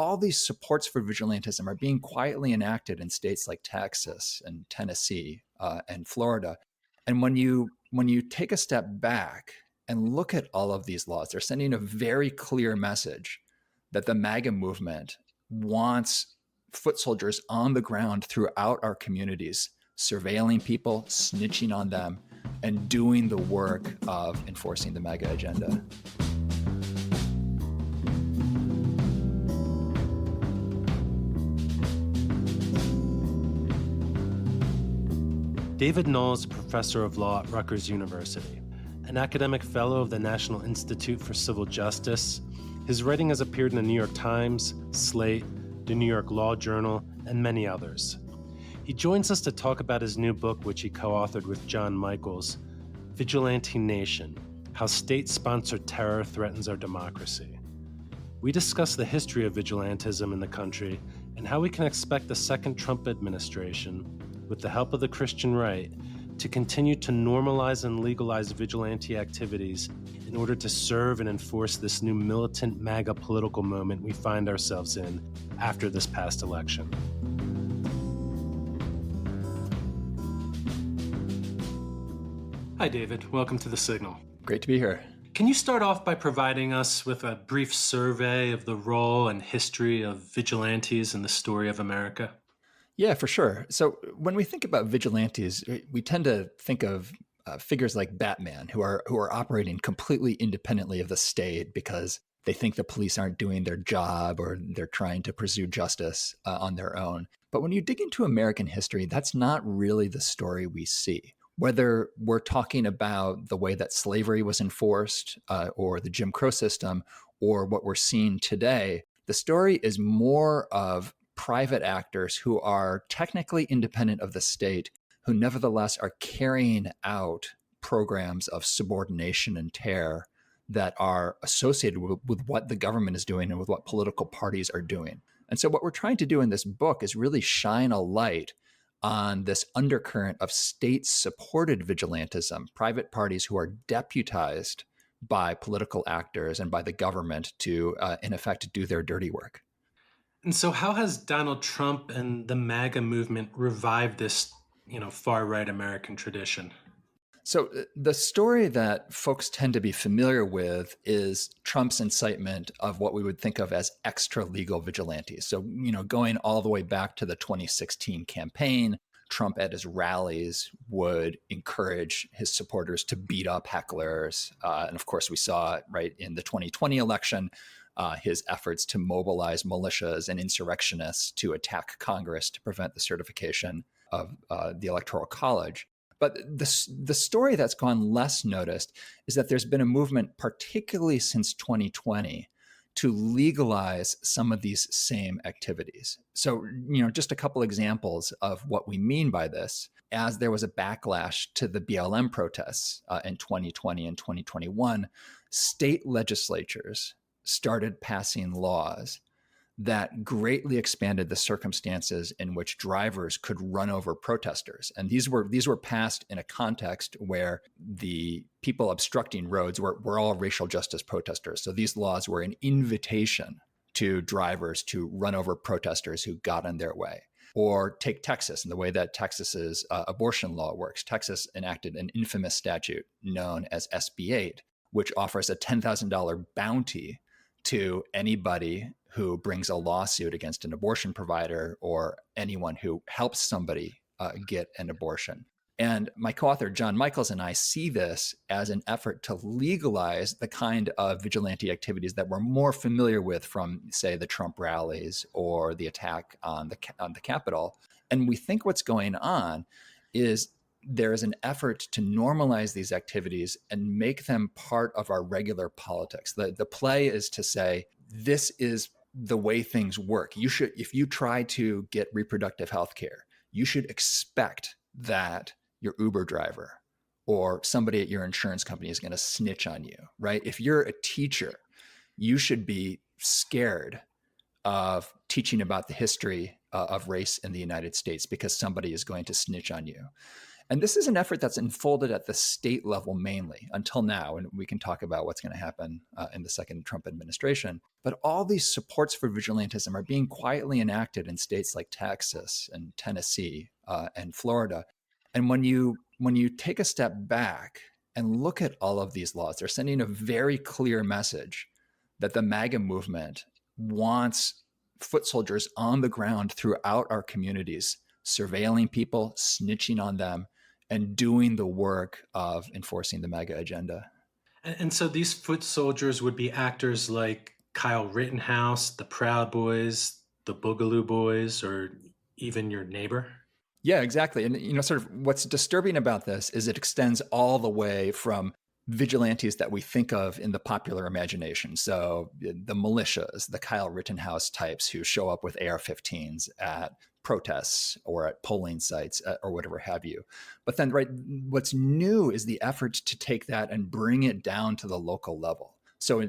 all these supports for vigilantism are being quietly enacted in states like Texas and Tennessee and Florida. And when you take a step back and look at all of these laws, they're sending a very clear message that the MAGA movement wants foot soldiers on the ground throughout our communities, surveilling people, snitching on them, and doing the work of enforcing the MAGA agenda. David Noll is a professor of law at Rutgers University, an academic fellow of the National Institute for Civil Justice. His writing has appeared in the New York Times, Slate, the New York Law Journal, and many others. He joins us to talk about his new book, which he co-authored with John Michaels, Vigilante Nation: How State-Sponsored Terror Threatens Our Democracy. We discuss the history of vigilantism in the country and how we can expect the second Trump administration, with the help of the Christian right, to continue to normalize and legalize vigilante activities in order to serve and enforce this new militant MAGA political moment we find ourselves in after this past election. Hi, David. Welcome to The Signal. Great to be here. Can you start off by providing us with a brief survey of the role and history of vigilantes in the story of America? Yeah, for sure. So when we think about vigilantes, we tend to think of figures like Batman, who are operating completely independently of the state because they think the police aren't doing their job or they're trying to pursue justice on their own. But when you dig into American history, that's not really the story we see. Whether we're talking about the way that slavery was enforced or the Jim Crow system or what we're seeing today, the story is more of private actors who are technically independent of the state, who nevertheless are carrying out programs of subordination and terror that are associated with what the government is doing and with what political parties are doing. And so what we're trying to do in this book is really shine a light on this undercurrent of state-supported vigilantism, private parties who are deputized by political actors and by the government to, in effect, do their dirty work. And so how has Donald Trump and the MAGA movement revived this, far-right American tradition? So the story that folks tend to be familiar with is Trump's incitement of what we would think of as extra-legal vigilantes. So, going all the way back to the 2016 campaign, Trump at his rallies would encourage his supporters to beat up hecklers. And of course, we saw right in the 2020 election, his efforts to mobilize militias and insurrectionists to attack Congress to prevent the certification of the Electoral College. But the story that's gone less noticed is that there's been a movement, particularly since 2020, to legalize some of these same activities. So, just a couple examples of what we mean by this. As there was a backlash to the BLM protests in 2020 and 2021, state legislatures started passing laws that greatly expanded the circumstances in which drivers could run over protesters. And these were passed in a context where the people obstructing roads were all racial justice protesters. So these laws were an invitation to drivers to run over protesters who got in their way. Or take Texas and the way that Texas's abortion law works. Texas enacted an infamous statute known as SB 8, which offers a $10,000 bounty to anybody who brings a lawsuit against an abortion provider or anyone who helps somebody get an abortion. And my co-author, John Michaels, and I see this as an effort to legalize the kind of vigilante activities that we're more familiar with from, say, the Trump rallies or the attack on the Capitol. And we think what's going on is there is an effort to normalize these activities and make them part of our regular politics. The play is to say, this is the way things work. You should, if you try to get reproductive health care, you should expect that your Uber driver or somebody at your insurance company is going to snitch on you, right? If you're a teacher, you should be scared of teaching about the history of race in the United States because somebody is going to snitch on you. And this is an effort that's unfolded at the state level mainly until now. And we can talk about what's going to happen in the second Trump administration. But all these supports for vigilantism are being quietly enacted in states like Texas and Tennessee and Florida. And when you take a step back and look at all of these laws, they're sending a very clear message that the MAGA movement wants foot soldiers on the ground throughout our communities, surveilling people, snitching on them, and doing the work of enforcing the MAGA agenda. And so these foot soldiers would be actors like Kyle Rittenhouse, the Proud Boys, the Boogaloo Boys, or even your neighbor? Yeah, exactly. And, sort of what's disturbing about this is it extends all the way from vigilantes that we think of in the popular imagination. So the militias, the Kyle Rittenhouse types who show up with AR-15s at protests or at polling sites or whatever have you. But then, right, what's new is the effort to take that and bring it down to the local level. So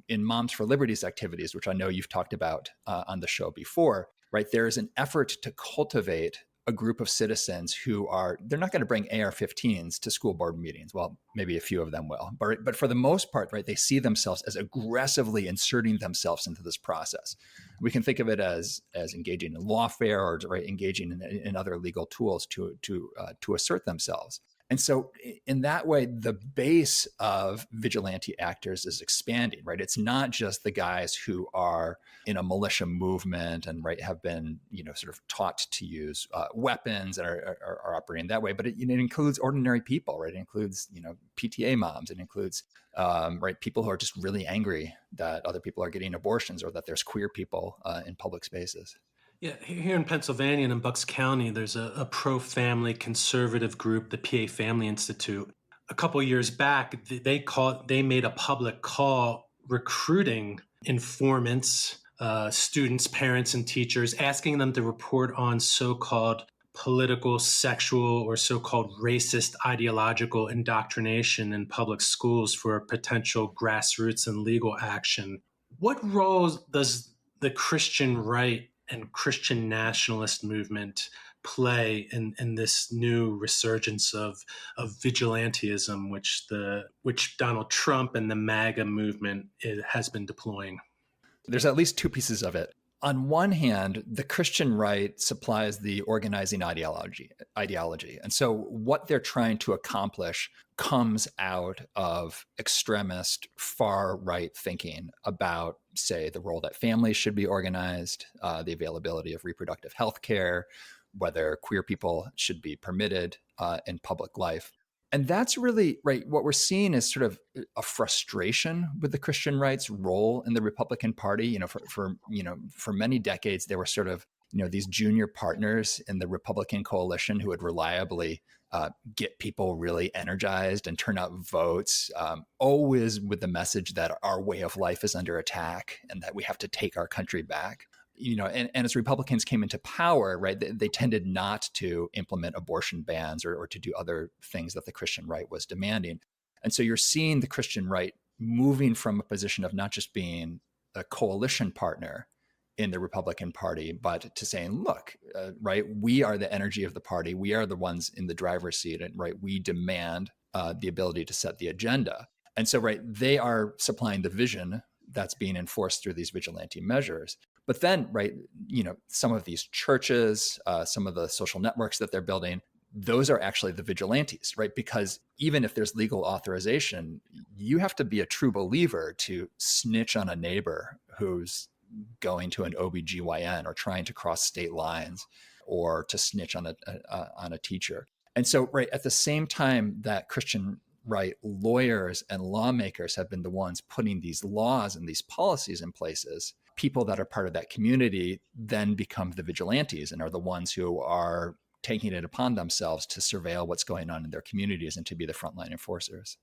in Moms for Liberty's activities, which I know you've talked about on the show before, right, there is an effort to cultivate a group of citizens who they're not going to bring AR-15s to school board meetings. Well, maybe a few of them will, but for the most part, right, they see themselves as aggressively inserting themselves into this process. We can think of it as engaging in lawfare or right, engaging in other legal tools to assert themselves. And so in that way, the base of vigilante actors is expanding, right? It's not just the guys who are in a militia movement and right have been, sort of taught to use weapons and are operating that way, but it includes ordinary people, right? It includes, PTA moms. It includes, right, people who are just really angry that other people are getting abortions or that there's queer people in public spaces. Yeah, here in Pennsylvania and in Bucks County, there's a pro-family conservative group, the PA Family Institute. A couple of years back, they made a public call recruiting informants, students, parents, and teachers, asking them to report on so-called political, sexual, or so-called racist ideological indoctrination in public schools for potential grassroots and legal action. What role does the Christian right and Christian nationalist movement play in this new resurgence of vigilantism, which Donald Trump and the MAGA movement has been deploying? There's at least two pieces of it. On one hand, the Christian right supplies the organizing ideology. And so what they're trying to accomplish comes out of extremist far right thinking about, say, the role that families should be organized, the availability of reproductive health care, whether queer people should be permitted in public life. And that's really right. What we're seeing is sort of a frustration with the Christian right's role in the Republican Party. For many decades, there were sort of these junior partners in the Republican coalition who would reliably get people really energized and turn out votes, always with the message that our way of life is under attack and that we have to take our country back. And as Republicans came into power, right, they tended not to implement abortion bans or to do other things that the Christian right was demanding. And so you're seeing the Christian right moving from a position of not just being a coalition partner in the Republican Party, but to saying, look, right, we are the energy of the party. We are the ones in the driver's seat, and right, we demand the ability to set the agenda. And so, right, they are supplying the vision that's being enforced through these vigilante measures. But then, right, some of these churches, some of the social networks that they're building, those are actually the vigilantes, right? Because even if there's legal authorization, you have to be a true believer to snitch on a neighbor who's going to an OBGYN or trying to cross state lines or to snitch on a teacher. And so, right, at the same time that Christian right lawyers and lawmakers have been the ones putting these laws and these policies in places, people that are part of that community then become the vigilantes and are the ones who are taking it upon themselves to surveil what's going on in their communities and to be the frontline enforcers.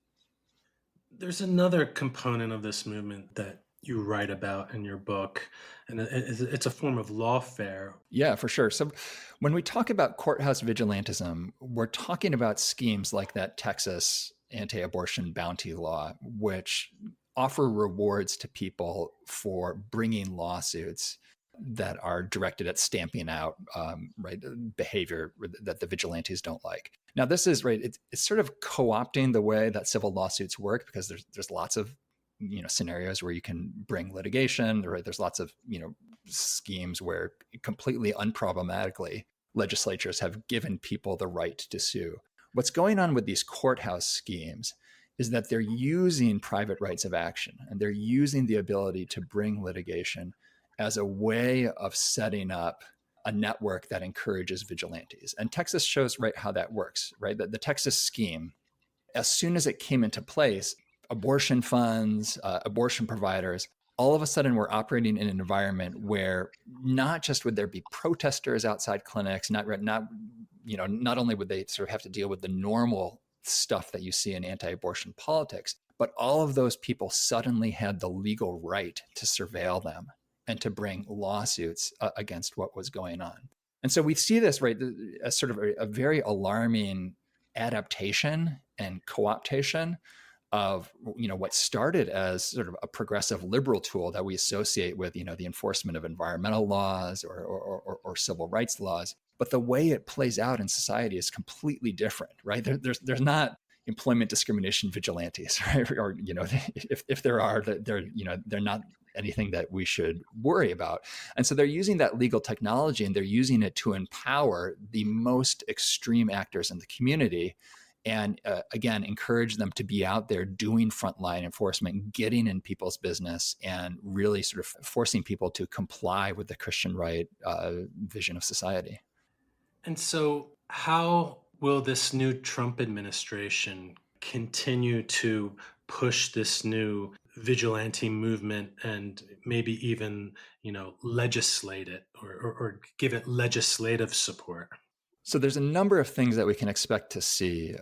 There's another component of this movement that you write about in your book, and it's a form of lawfare. Yeah, for sure. So when we talk about courthouse vigilantism, we're talking about schemes like that Texas anti-abortion bounty law, which offer rewards to people for bringing lawsuits that are directed at stamping out behavior that the vigilantes don't like. Now, this is it's sort of co-opting the way that civil lawsuits work, because there's lots of scenarios where you can bring litigation. There's lots of schemes where completely unproblematically legislatures have given people the right to sue. What's going on with these courthouse schemes is that they're using private rights of action, and they're using the ability to bring litigation as a way of setting up a network that encourages vigilantes. And Texas shows how that works, right? The Texas scheme, as soon as it came into place, abortion funds, abortion providers, all of a sudden we're operating in an environment where not just would there be protesters outside clinics, not only would they sort of have to deal with the normal stuff that you see in anti-abortion politics, but all of those people suddenly had the legal right to surveil them and to bring lawsuits against what was going on. And so we see this as sort of a very alarming adaptation and co-optation of what started as sort of a progressive liberal tool that we associate with the enforcement of environmental laws or civil rights laws. But the way it plays out in society is completely different, right? There's not employment discrimination vigilantes, right? Or if there are, they're not anything that we should worry about. And so they're using that legal technology, and they're using it to empower the most extreme actors in the community, and again, encourage them to be out there doing frontline enforcement, getting in people's business, and really sort of forcing people to comply with the Christian right vision of society. And so how will this new Trump administration continue to push this new vigilante movement and maybe even, legislate it or give it legislative support? So there's a number of things that we can expect to see.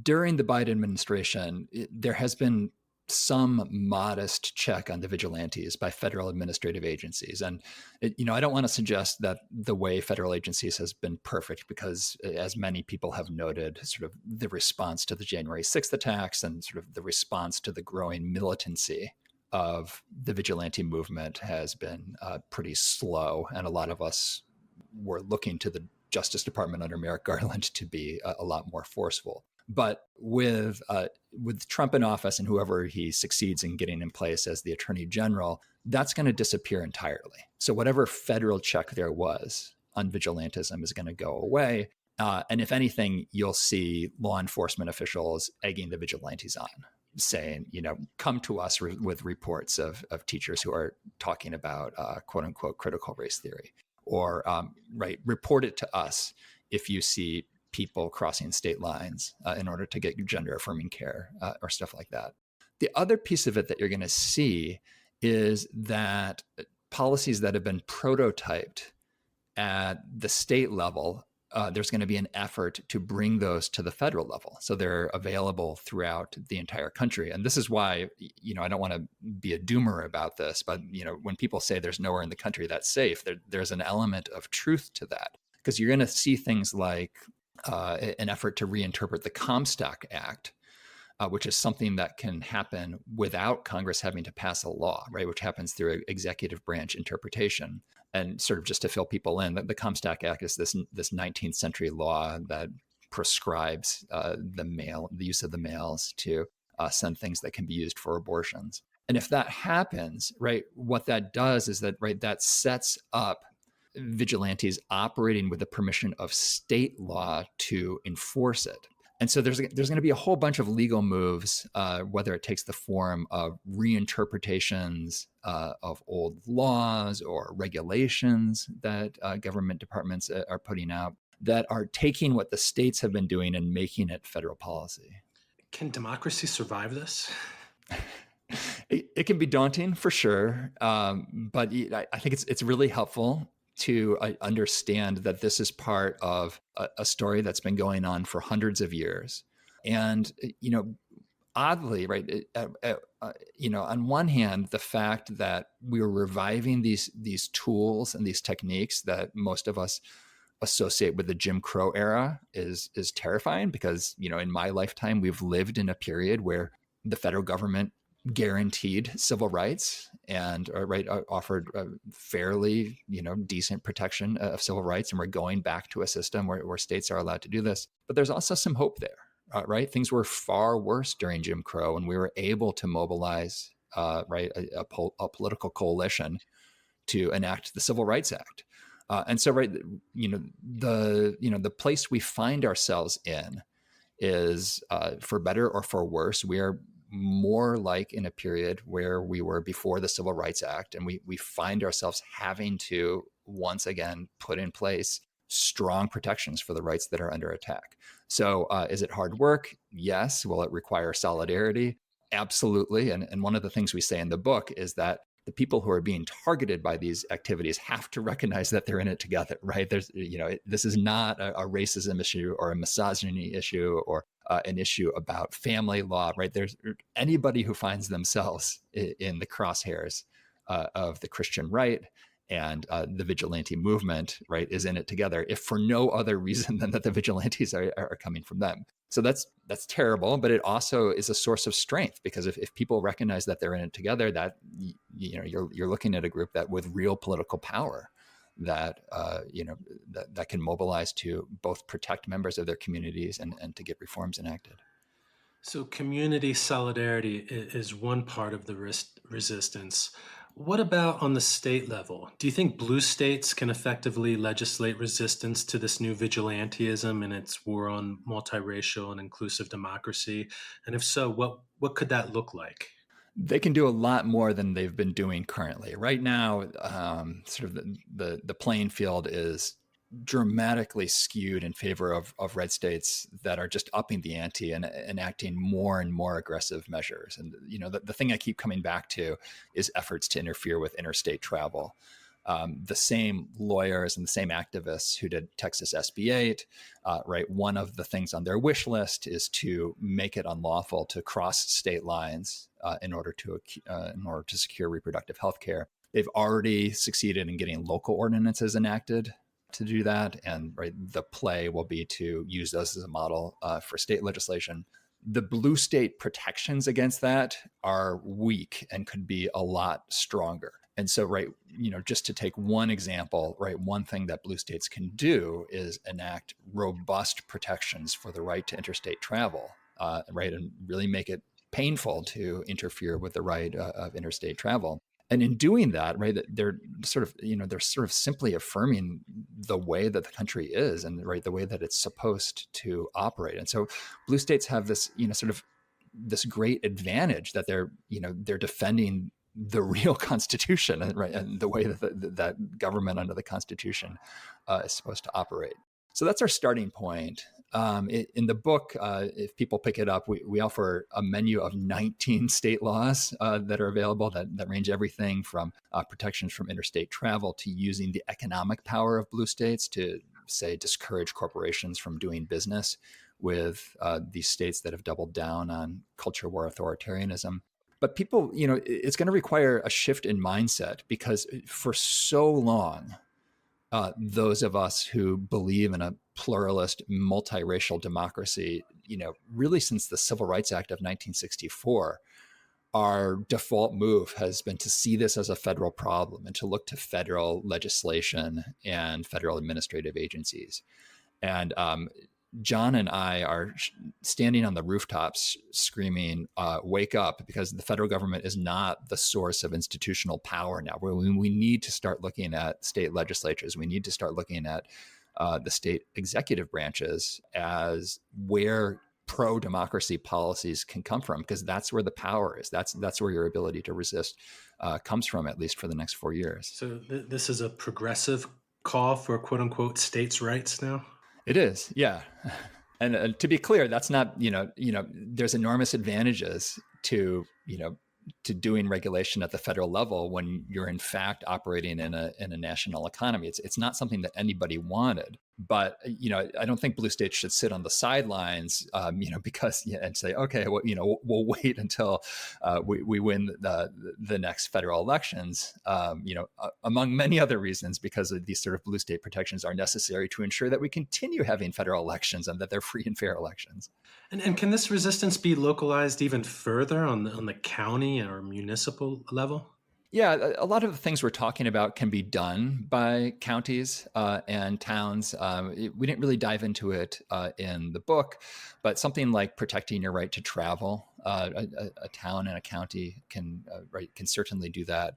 During the Biden administration, there has been some modest check on the vigilantes by federal administrative agencies. And, I don't want to suggest that the way federal agencies has been perfect, because as many people have noted, sort of the response to the January 6th attacks and sort of the response to the growing militancy of the vigilante movement has been pretty slow. And a lot of us were looking to the Justice Department under Merrick Garland to be a lot more forceful. But with Trump in office and whoever he succeeds in getting in place as the Attorney General, that's going to disappear entirely. So whatever federal check there was on vigilantism is going to go away. And if anything, you'll see law enforcement officials egging the vigilantes on, saying, come to us with reports of teachers who are talking about quote unquote critical race theory, or report it to us if you see people crossing state lines in order to get gender affirming care or stuff like that. The other piece of it that you're going to see is that policies that have been prototyped at the state level, there's going to be an effort to bring those to the federal level. So they're available throughout the entire country. And this is why, I don't want to be a doomer about this, but, when people say there's nowhere in the country that's safe, there's an element of truth to that, because you're going to see things like an effort to reinterpret the Comstock Act, which is something that can happen without Congress having to pass a law, right? Which happens through executive branch interpretation. And sort of just to fill people in, the Comstock Act is this 19th century law that prescribes the use of the mails to send things that can be used for abortions. And if that happens, right, what that does is that sets up vigilantes operating with the permission of state law to enforce it. And so there's going to be a whole bunch of legal moves, whether it takes the form of reinterpretations of old laws or regulations that government departments are putting out, that are taking what the states have been doing and making it federal policy. Can democracy survive this? It can be daunting for sure, but I think it's really helpful to understand that this is part of a story that's been going on for hundreds of years. And, oddly, right, on one hand, the fact that we're reviving these tools and these techniques that most of us associate with the Jim Crow era is terrifying, because, in my lifetime, we've lived in a period where the federal government guaranteed civil rights and offered fairly decent protection of civil rights, and we're going back to a system where states are allowed to do this. But there's also some hope there, right? Things were far worse during Jim Crow, and we were able to mobilize a political coalition to enact the Civil Rights Act. And so, the place we find ourselves in is, for better or for worse, we are more like in a period where we were before the Civil Rights Act, and we find ourselves having to once again put in place strong protections for the rights that are under attack. So is it hard work? Yes. Will it require solidarity? Absolutely. And one of the things we say in the book is that the people who are being targeted by these activities have to recognize that they're in it together, right? This is not a racism issue or a misogyny issue or an issue about family law, right? There's anybody who finds themselves in the crosshairs of the Christian right and the vigilante movement, right, is in it together, if for no other reason than that the vigilantes are coming from them. So that's terrible, but it also is a source of strength, because if people recognize that they're in it together, that you're looking at a group that with real political power that that can mobilize to both protect members of their communities and to get reforms enacted. So community solidarity is one part of the resistance. What about on the state level? Do you think blue states can effectively legislate resistance to this new vigilantism and its war on multiracial and inclusive democracy? And if so, what could that look like? They can do a lot more than they've been doing currently. Right now, sort of the playing field is dramatically skewed in favor of red states that are just upping the ante and enacting more and more aggressive measures. And the thing I keep coming back to is efforts to interfere with interstate travel. The same lawyers and the same activists who did Texas SB 8, right? One of the things on their wish list is to make it unlawful to cross state lines in order to secure reproductive health care. They've already succeeded in getting local ordinances enacted to do that, and the play will be to use those as a model for state legislation. The blue state protections against that are weak and could be a lot stronger. And so, just to take one example, one thing that blue states can do is enact robust protections for the right to interstate travel, and really make it painful to interfere with the right of interstate travel. And in doing that, they're sort of simply affirming the way that the country is and the way that it's supposed to operate. And so blue states have this, sort of this great advantage that they're defending the real Constitution, and the way that government under the Constitution is supposed to operate. So that's our starting point. In the book, if people pick it up, we offer a menu of 19 state laws that are available that range everything from protections from interstate travel to using the economic power of blue states to, say, discourage corporations from doing business with these states that have doubled down on culture war authoritarianism. But people, it's going to require a shift in mindset, because for so long, those of us who believe in a pluralist, multiracial democracy, really since the Civil Rights Act of 1964, our default move has been to see this as a federal problem and to look to federal legislation and federal administrative agencies. And John and I are standing on the rooftops screaming, wake up, because the federal government is not the source of institutional power now. We need to start looking at state legislatures. We need to start looking at the state executive branches as where pro-democracy policies can come from, because that's where the power is. That's where your ability to resist comes from, at least for the next 4 years. So this is a progressive call for quote unquote states' rights now? It is, yeah. And to be clear, that's not, there's enormous advantages to, doing regulation at the federal level when you're in fact operating in a national economy. It's not something that anybody wanted. But I don't think blue states should sit on the sidelines, because and say, okay, well, we'll wait until we win the next federal elections. Among many other reasons, because of these sort of blue state protections are necessary to ensure that we continue having federal elections and that they're free and fair elections. And can this resistance be localized even further on the county or municipal level? Yeah, a lot of the things we're talking about can be done by counties and towns. We didn't really dive into it in the book, but something like protecting your right to travel, a town and a county can certainly do that.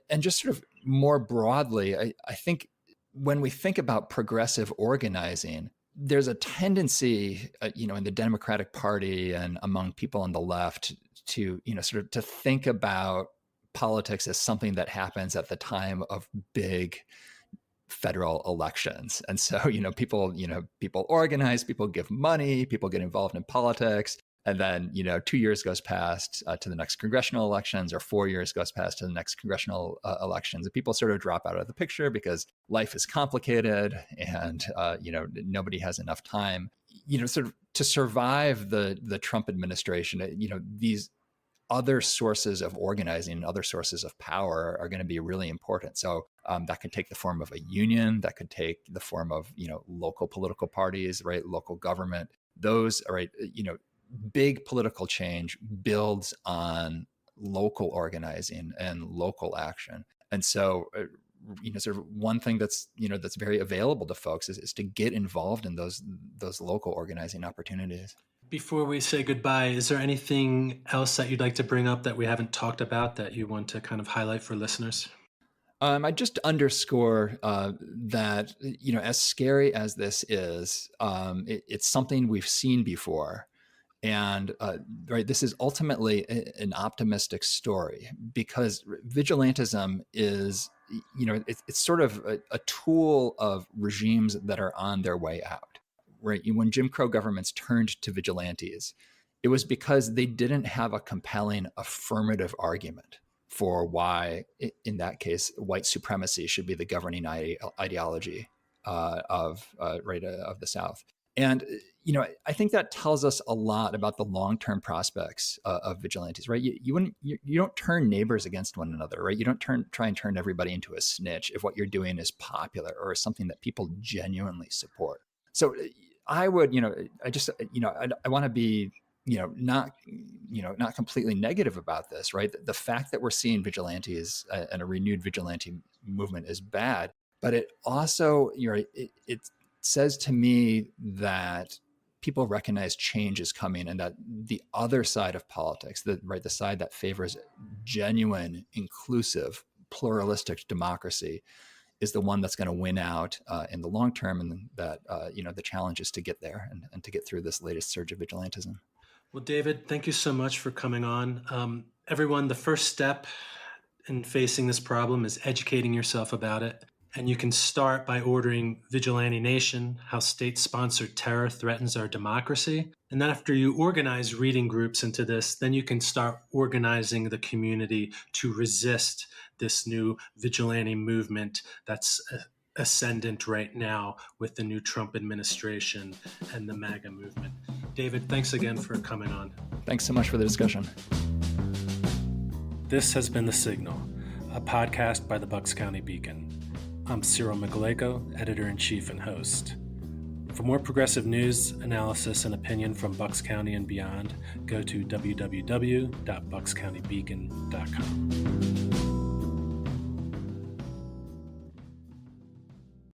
And just sort of more broadly, I think when we think about progressive organizing, there's a tendency, in the Democratic Party and among people on the left to, sort of to think about politics as something that happens at the time of big federal elections. And so, people organize, people give money, people get involved in politics. And then, 2 years goes past to the next congressional elections, or 4 years goes past to the next congressional elections. And people sort of drop out of the picture because life is complicated and, nobody has enough time, sort of to survive the Trump administration. These other sources of organizing, other sources of power are going to be really important. So that could take the form of a union, that could take the form of, local political parties, right? Local government. Those are, big political change builds on local organizing and local action. And so, sort of one thing that's very available to folks is to get involved in those local organizing opportunities. Before we say goodbye, is there anything else that you'd like to bring up that we haven't talked about that you want to kind of highlight for listeners? I just underscore that, as scary as this is, it's something we've seen before. And this is ultimately an optimistic story, because vigilantism is, it's sort of a tool of regimes that are on their way out. Right. When Jim Crow governments turned to vigilantes, it was because they didn't have a compelling affirmative argument for why, in that case, white supremacy should be the governing ideology of the South. And, I think that tells us a lot about the long-term prospects of vigilantes, right? You don't turn neighbors against one another, right? You don't try and turn everybody into a snitch if what you're doing is popular or something that people genuinely support. So I would, I want to be, not completely negative about this, right? The fact that we're seeing vigilantes and a renewed vigilante movement is bad, but it also, it says to me that people recognize change is coming, and that the other side of politics, the side that favors genuine, inclusive, pluralistic democracy, is the one that's going to win out in the long term, and that the challenge is to get there and to get through this latest surge of vigilantism. Well, David, thank you so much for coming on. Everyone, the first step in facing this problem is educating yourself about it. And you can start by ordering Vigilante Nation, How State-Sponsored Terror Threatens Our Democracy. And then after you organize reading groups into this, then you can start organizing the community to resist this new vigilante movement that's ascendant right now with the new Trump administration and the MAGA movement. David, thanks again for coming on. Thanks so much for the discussion. This has been The Signal, a podcast by the Bucks County Beacon. I'm Cyril Migaleko, editor-in-chief and host. For more progressive news, analysis, and opinion from Bucks County and beyond, go to www.buckscountybeacon.com.